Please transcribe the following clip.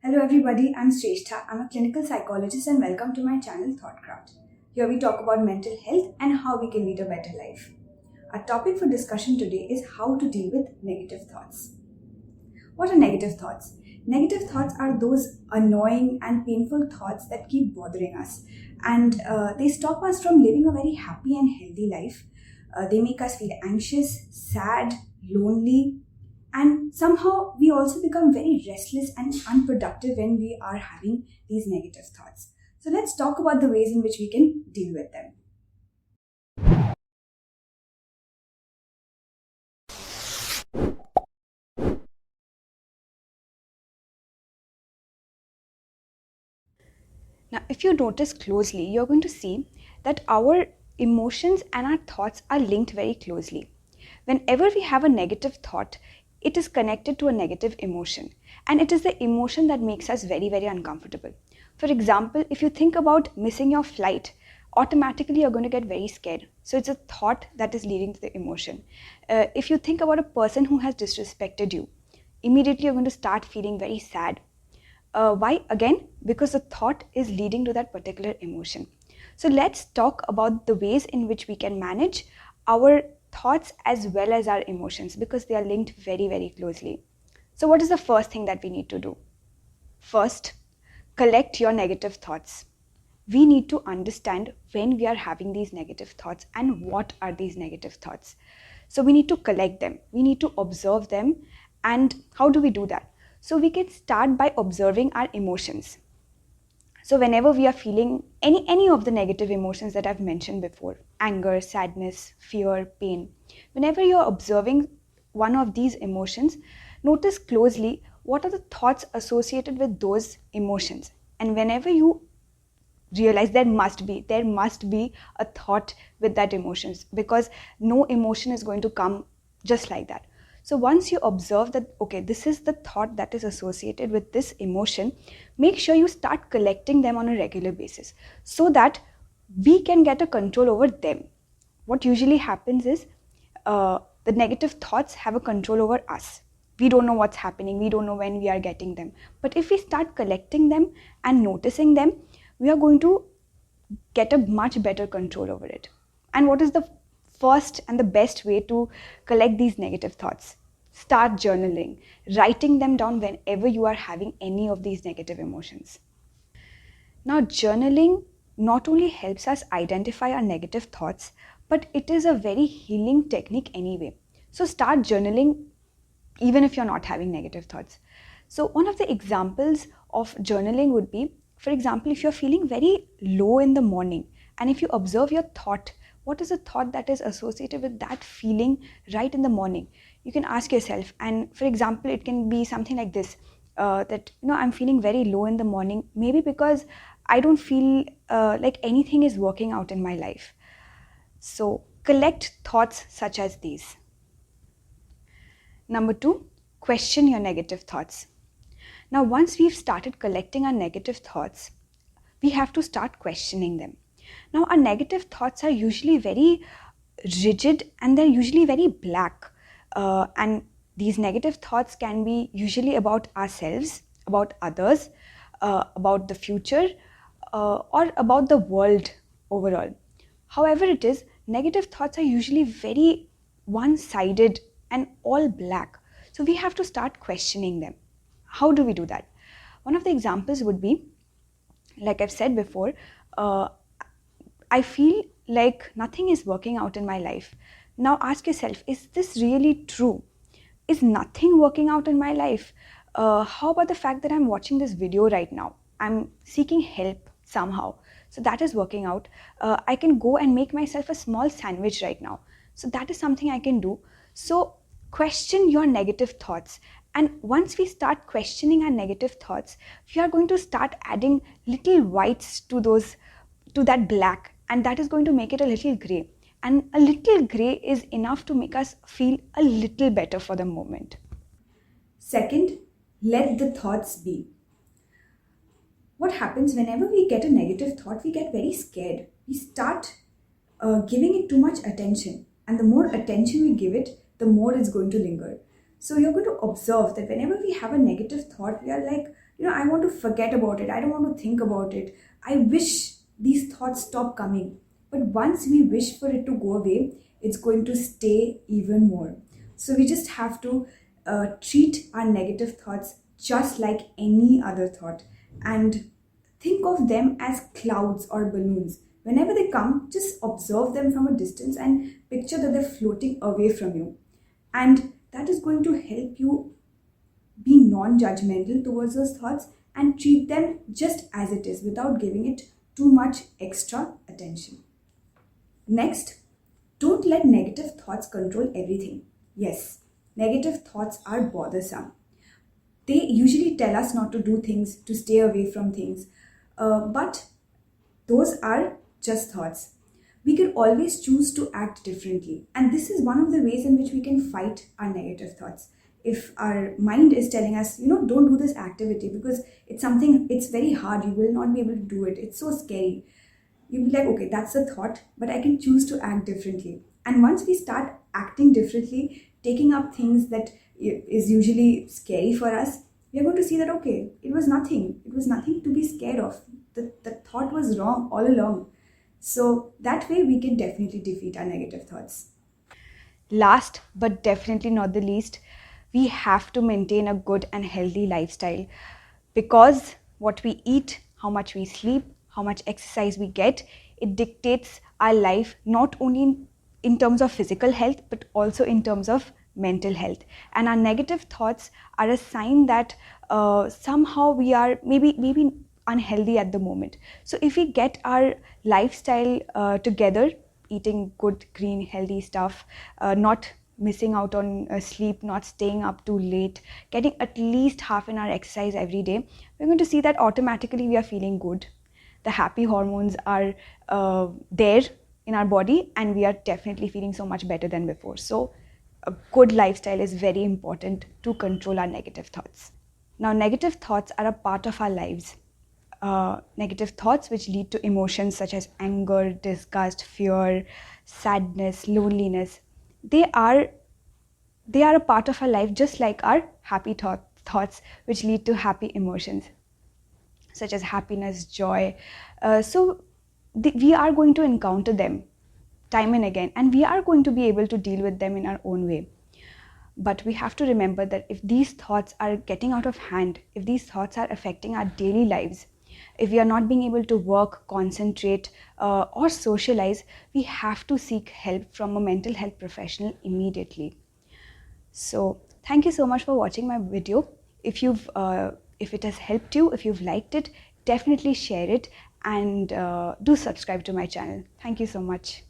Hello everybody, I'm Sreshtha. I'm a clinical psychologist and welcome to my channel thoughtcraft. Here we talk about mental health and how we can lead a better life. Our topic for discussion today is how to deal with negative thoughts. What are negative thoughts? Negative thoughts are those annoying and painful thoughts that keep bothering us, and they stop us from living a very happy and healthy life. They make us feel anxious, sad, lonely, and somehow we also become very restless and unproductive when we are having these negative thoughts. So let's talk about the ways in which we can deal with them. Now, if you notice closely, you're going to see that our emotions and our thoughts are linked very closely. Whenever we have a negative thought, it is connected to a negative emotion, and it is the emotion that makes us very, very uncomfortable. For example, if you think about missing your flight, automatically you're going to get very scared. So it's a thought that is leading to the emotion. If you think about a person who has disrespected you, immediately you're going to start feeling very sad. Why? Again, because the thought is leading to that particular emotion. So let's talk about the ways in which we can manage our thoughts as well as our emotions, because they are linked very, very closely. So what is the first thing that we need to do? First, collect your negative thoughts. We need to understand when we are having these negative thoughts and what are these negative thoughts. So we need to collect them. We need to observe them. And how do we do that? So we can start by observing our emotions. So whenever we are feeling any of the negative emotions that I've mentioned before, anger, sadness, fear, pain, whenever you're observing one of these emotions, notice closely what are the thoughts associated with those emotions. And whenever you realize there must be a thought with that emotions, because no emotion is going to come just like that. So once you observe that, okay, this is the thought that is associated with this emotion, make sure you start collecting them on a regular basis so that we can get a control over them. What usually happens is the negative thoughts have a control over us. We don't know what's happening, we don't know when we are getting them. But if we start collecting them and noticing them, we are going to get a much better control over it. And what is the first and the best way to collect these negative thoughts? Start journaling, writing them down whenever you are having any of these negative emotions. Now, journaling not only helps us identify our negative thoughts, but it is a very healing technique anyway. So start journaling even if you're not having negative thoughts. So one of the examples of journaling would be, for example, if you're feeling very low in the morning, and if you observe your thought, what is a thought that is associated with that feeling right in the morning? You can ask yourself, and for example, it can be something like this, that, I'm feeling very low in the morning, maybe because I don't feel like anything is working out in my life. So collect thoughts such as these. Number 2, question your negative thoughts. Now, once we've started collecting our negative thoughts, we have to start questioning them. Now, our negative thoughts are usually very rigid and they're usually very black. And these negative thoughts can be usually about ourselves, about others, about the future, or about the world overall. However it is, negative thoughts are usually very one-sided and all black. So we have to start questioning them. How do we do that? One of the examples would be, like I've said before, I feel like nothing is working out in my life. Now ask yourself, is this really true? Is nothing working out in my life? How about the fact that I'm watching this video right now? I'm seeking help somehow. So that is working out. I can go and make myself a small sandwich right now. So that is something I can do. So question your negative thoughts. And once we start questioning our negative thoughts, we are going to start adding little whites to that black, and that is going to make it a little gray. And a little gray is enough to make us feel a little better for the moment. Second, let the thoughts be. What happens whenever we get a negative thought, we get very scared. We start giving it too much attention. And the more attention we give it, the more it's going to linger. So you're going to observe that whenever we have a negative thought, we are like, I want to forget about it. I don't want to think about it. I wish these thoughts stop coming. But once we wish for it to go away, it's going to stay even more. So we just have to treat our negative thoughts just like any other thought, and think of them as clouds or balloons. Whenever they come, just observe them from a distance and picture that they're floating away from you. And that is going to help you be non-judgmental towards those thoughts and treat them just as it is without giving it too much extra attention. Next, don't let negative thoughts control everything. Yes, negative thoughts are bothersome. They usually tell us not to do things, to stay away from things, but those are just thoughts. We can always choose to act differently, and this is one of the ways in which we can fight our negative thoughts. If our mind is telling us, don't do this activity because it's very hard, you will not be able to do it, it's so scary, you'll be like, okay, that's a thought, but I can choose to act differently. And once we start acting differently, taking up things that is usually scary for us, we are going to see that, okay, it was nothing to be scared of. The thought was wrong all along. So that way we can definitely defeat our negative thoughts. Last but definitely not the least, we have to maintain a good and healthy lifestyle, because what we eat, how much we sleep, how much exercise we get, it dictates our life, not only in terms of physical health but also in terms of mental health. And our negative thoughts are a sign that somehow we are maybe unhealthy at the moment. So if we get our lifestyle together, eating good, green, healthy stuff, not missing out on sleep, not staying up too late, getting at least half an hour exercise every day, we're going to see that automatically we are feeling good. The happy hormones are there in our body, and we are definitely feeling so much better than before. So a good lifestyle is very important to control our negative thoughts. Now, negative thoughts are a part of our lives. Negative thoughts which lead to emotions such as anger, disgust, fear, sadness, loneliness, they are a part of our life, just like our happy thoughts which lead to happy emotions such as happiness, joy. We are going to encounter them time and again, and we are going to be able to deal with them in our own way. But we have to remember that if these thoughts are getting out of hand, if these thoughts are affecting our daily lives, if we are not being able to work, concentrate, or socialize, we have to seek help from a mental health professional immediately. So thank you so much for watching my video. If it has helped you, if you've liked it, definitely share it, and do subscribe to my channel. Thank you so much.